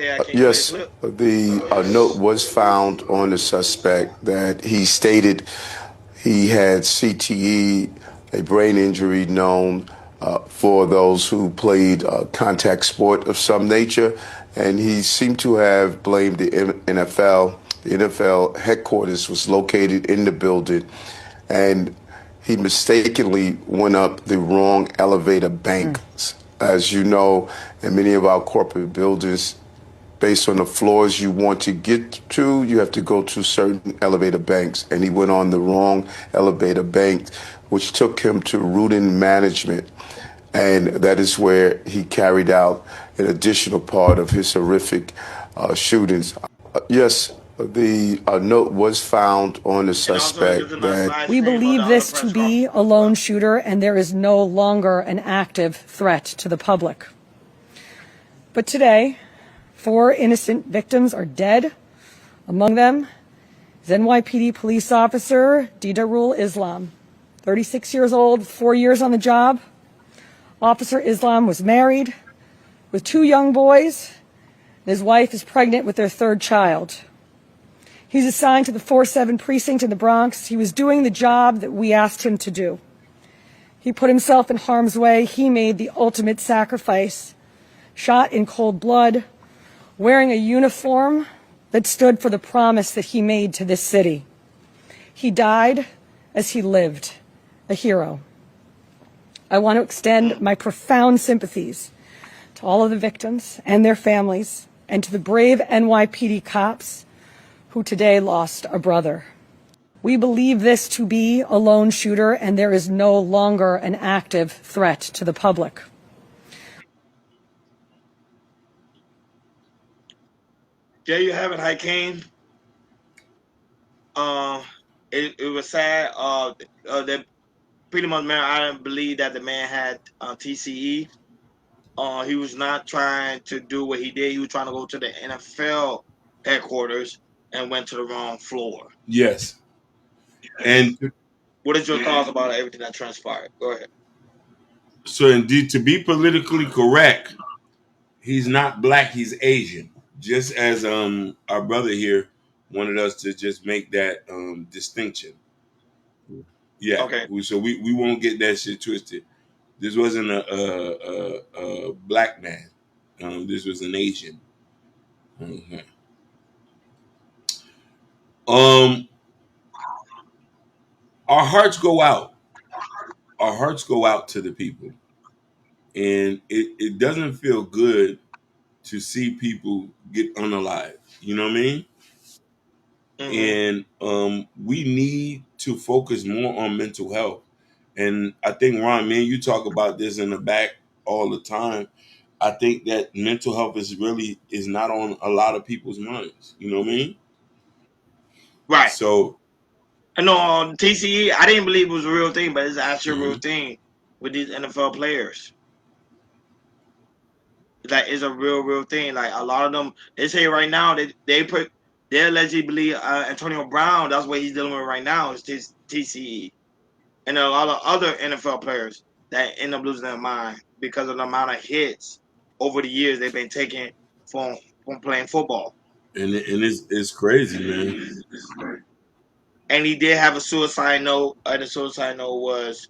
Yeah, can you play the Yes, clip? the note was found on the suspect that he stated he had CTE, a brain injury known for those who played contact sport of some nature, and he seemed to have blamed the NFL. The NFL headquarters was located in the building, and he mistakenly went up the wrong elevator banks. As you know, in many of our corporate buildings, based on the floors you want to get to, you have to go to certain elevator banks. And he went on the wrong elevator bank, which took him to Rudin Management. And that is where he carried out an additional part of his horrific shootings. Yes, the note was found on the And also, this suspect is not that live We stream of the believe other this to press be conference a as lone well. shooter, and there is no longer an active threat to the public. But today, 4 innocent victims are dead. Among them is NYPD police officer Didarul Islam, 36 years old, 4 years on the job. Officer Islam was married with 2 young boys, and his wife is pregnant with their 3rd child. He's assigned to the 4-7 precinct in the Bronx. He was doing the job that we asked him to do. He put himself in harm's way. He made the ultimate sacrifice, shot in cold blood, wearing a uniform that stood for the promise that he made to this city. He died as he lived, a hero. I want to extend my profound sympathies to all of the victims and their families, and to the brave NYPD cops who today lost a brother. We believe this to be a lone shooter, and there is no longer an active threat to the public. There you have it, Hakeem. Uh, it was sad. That pretty much, man, I didn't believe that the man had TCE. He was not trying to do what he did. He was trying to go to the NFL headquarters and went to the wrong floor. Yes. And What is your thoughts about everything that transpired? Go ahead. so, indeed, to be politically correct, he's not black, he's Asian. Just as our brother here wanted us to just make that distinction. Yeah. Okay. So we won't get that shit twisted. This wasn't a black man. This was an Asian. Okay. Um, our hearts go out. Our hearts go out to the people, and it doesn't feel good to see people get unalive. You know what I mean? Mm-hmm. And we need to focus more on mental health. And I think, Ron, man, you talk about this in the back all the time. I think that mental health is not on a lot of people's minds. You know what I mean? Right. So, I know on TCE, I didn't believe it was a real thing, but it's actually a real mhm. thing with these NFL players. Like, it's a real thing. Like, a lot of them, they say right now that they allegedly believe Antonio Brown. That's what he's dealing with right now is this TCE, and there are a lot of other NFL players that end up losing their mind because of the amount of hits over the years they've been taking from playing football. And it's crazy, man. And he did have a suicide note, and the suicide note was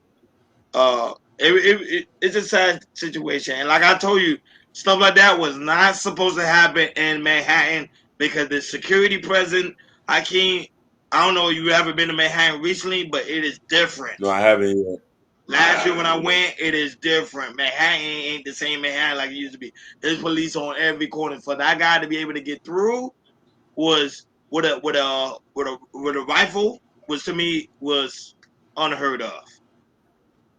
it's a sad situation. And like I told you, stuff like that was not supposed to happen in Manhattan because the security present, Hakeem, I don't know if you ever been to Manhattan recently, but it is No, different. I haven't yet. Last year when I went, it is different. Manhattan ain't the same Manhattan like it used to be. There's police on every corner. For that guy to be able to get through was with a rifle, was to me was unheard of.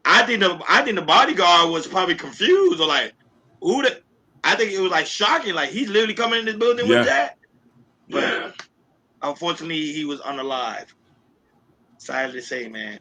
I think the bodyguard was probably confused or like, who the. I think it was like shocking. Like, he's literally coming in this building with Yeah. that. But unfortunately, he was unalive. Sad to say, man.